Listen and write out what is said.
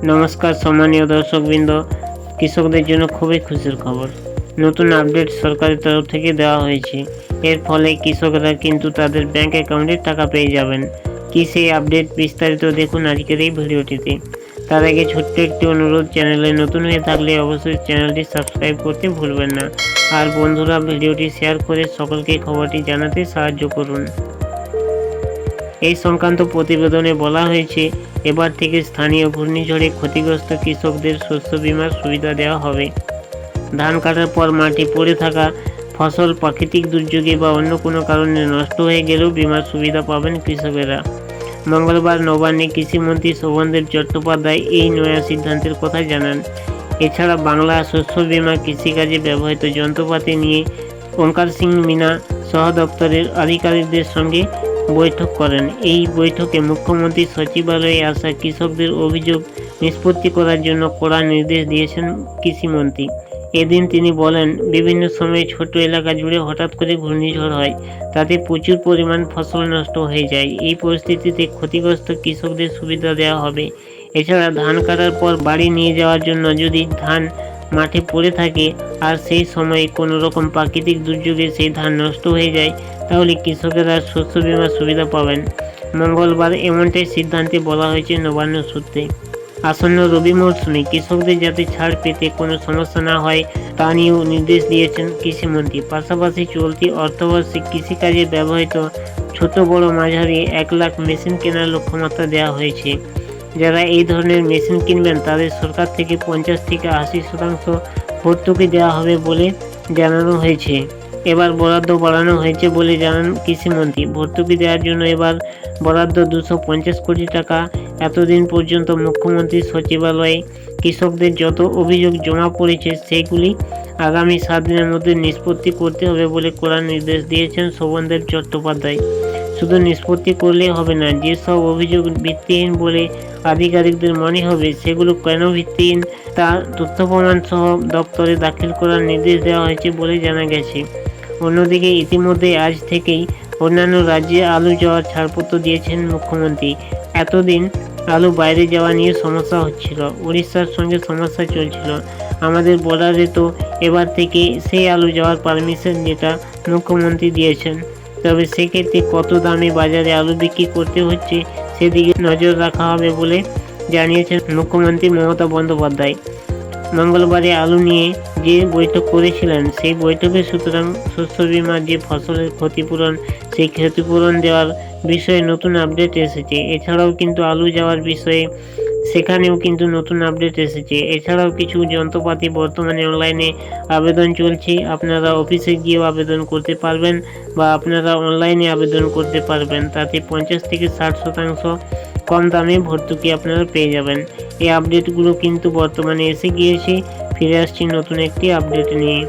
নমস্কার সম্মানীয় দর্শকবৃন্দ, কৃষকদের জন্য খুবই খুশির খবর। নতুন আপডেট সরকারের তরফ থেকে দেওয়া হয়েছে। এর ফলে কৃষকরা কিন্তু তাদের ব্যাংক অ্যাকাউন্টে টাকা পেয়ে যাবেন। কি সেই আপডেট, বিস্তারিত দেখুন আজকের এই ভিডিওটিতে। তার আগে ছোট্ট একটি অনুরোধ, চ্যানেলে নতুন হয়ে থাকলে অবশ্যই চ্যানেলটি সাবস্ক্রাইব করতে ভুলবেন না। আর বন্ধুরা, ভিডিওটি শেয়ার করে সকলকে খবরটি জানাতে সাহায্য করুন। এই সংক্রান্ত প্রতিবেদনে বলা হয়েছে, এবার থেকে স্থানীয় ঘূর্ণিঝড়ে ক্ষতিগ্রস্ত কৃষকদের শস্য বীমার সুবিধা দেওয়া হবে। ধান কাটার পর মাটি পড়ে থাকা ফসল প্রাকৃতিক দুর্যোগে বা অন্য কোনো কারণে নষ্ট হয়ে গেলেও বীমার সুবিধা পাবেন কৃষকেরা। মঙ্গলবার নবান্নে কৃষিমন্ত্রী শোভনদেব চট্টোপাধ্যায় এই নয়া সিদ্ধান্তের কথা জানান। এছাড়া বাংলা শস্য বীমা কৃষিকাজে ব্যবহৃত যন্ত্রপাতি নিয়ে ওঙ্কার সিং মিনা সহ দপ্তরের আধিকারিকদের সঙ্গে বৈঠক করেন। এই বৈঠকে মুখ্যমন্ত্রী সচিবালয়ে আসা কৃষকদের অভিযোগ নিষ্পত্তি করার জন্য কড়া নির্দেশ দিয়েছেন কৃষিমন্ত্রী। এদিন তিনি বলেন, বিভিন্ন সময়ে ছোট এলাকা জুড়ে হঠাৎ করে ঘূর্ণিঝড় হয়, তাতে প্রচুর পরিমাণ ফসল নষ্ট হয়ে যায়। এই পরিস্থিতিতে ক্ষতিগ্রস্ত কৃষকদের সুবিধা দেওয়া হবে। এছাড়া ধান কাটার পর বাড়ি নিয়ে যাওয়ার জন্য যদি ধান মাঠে পড়ে থাকে আর সেই সময়ে কোনো রকম প্রাকৃতিক দুর্যোগে সেই ধান নষ্ট হয়ে যায়, তাহলে কৃষকেরা শস্য বীমার সুবিধা পাবেন। মঙ্গলবার এমনটাই সিদ্ধান্তে বলা হয়েছে নবান্ন সূত্রে। আসন্ন রবি মরশুমে কৃষকদের যাতে ছাড় পেতে কোনো সমস্যা না হয় তা নিয়েও নির্দেশ দিয়েছেন কৃষিমন্ত্রী। পাশাপাশি চলতি অর্থবর্ষে কৃষিকাজে ব্যবহৃত ছোট বড় মাঝারি 1 লাখ মেশিন কেনার লক্ষ্যমাত্রা দেওয়া হয়েছে। যারা এই ধরনের মেশিন কিনবেন তাদের সরকার থেকে 50 থেকে 80% ভর্তুকি দেওয়া হবে বলে জানানো হয়েছে। এবার বরাদ্দ বাড়ানো হয়েছে বলে জানান কৃষিমন্ত্রী। ভর্তুকি দেওয়ার জন্য এবার বরাদ্দ 250 কোটি টাকা। এতদিন পর্যন্ত মুখ্যমন্ত্রী সচিবালয়ে কৃষকদের যত অভিযোগ জমা পড়েছে সেগুলি আগামী 7 দিনের মধ্যে নিষ্পত্তি করতে হবে বলে কড়া নির্দেশ দিয়েছেন শোভনদেব চট্টোপাধ্যায়। শুধু নিষ্পত্তি করলেই হবে না, যেসব অভিযোগ ভিত্তিহীন বলে আধিকারিকদের মনে হবে সেগুলো কেন ভিত্তিহীন তা তথ্য প্রমাণ সহ দপ্তরে দাখিল করার নির্দেশ দেওয়া হয়েছে বলে জানা গেছে। অন্যদিকে ইতিমধ্যে আজ থেকেই অন্যান্য রাজ্যে আলু যাওয়ার ছাড়পত্র দিয়েছেন মুখ্যমন্ত্রী। এতদিন আলু বাইরে যাওয়া নিয়ে সমস্যা হচ্ছিল, উড়িষ্যার সঙ্গে সমস্যা চলছিল। আমাদের বর্ডারে তো এবার থেকে সেই আলু যাওয়ার পারমিশন যেটা মুখ্যমন্ত্রী দিয়েছেন। তবে সেক্ষেত্রে কত দামে বাজারে আলু বিক্রি করতে হচ্ছে সেদিকে নজর রাখা হবে বলে জানিয়েছেন মুখ্যমন্ত্রী মমতা বন্দ্যোপাধ্যায়। মঙ্গলবারে আলু নিয়ে যে বৈঠক করেছিলেন সেই বৈঠকে সুতরাং শস্য বীমার যে ফসলের ক্ষতিপূরণ, সেই ক্ষতিপূরণ দেওয়ার বিষয়ে নতুন আপডেট এসেছে। এছাড়াও কিন্তু আলু যাওয়ার বিষয়ে সেখানেও কিন্তু নতুন আপডেট এসেছে। এছাড়াও কিছু যন্ত্রপাতি বর্তমানে অনলাইনে আবেদন চলছে। আপনারা অফিসে গিয়েও আবেদন করতে পারবেন বা আপনারা অনলাইনে আবেদন করতে পারবেন। তাতে 50 থেকে 60% কম দামে ভর্তুকি আপনারা পেয়ে যাবেন। এই আপডেটগুলো কিন্তু বর্তমানে এসে গিয়েছে। ফিরে আসছি নতুন একটি আপডেট নিয়ে।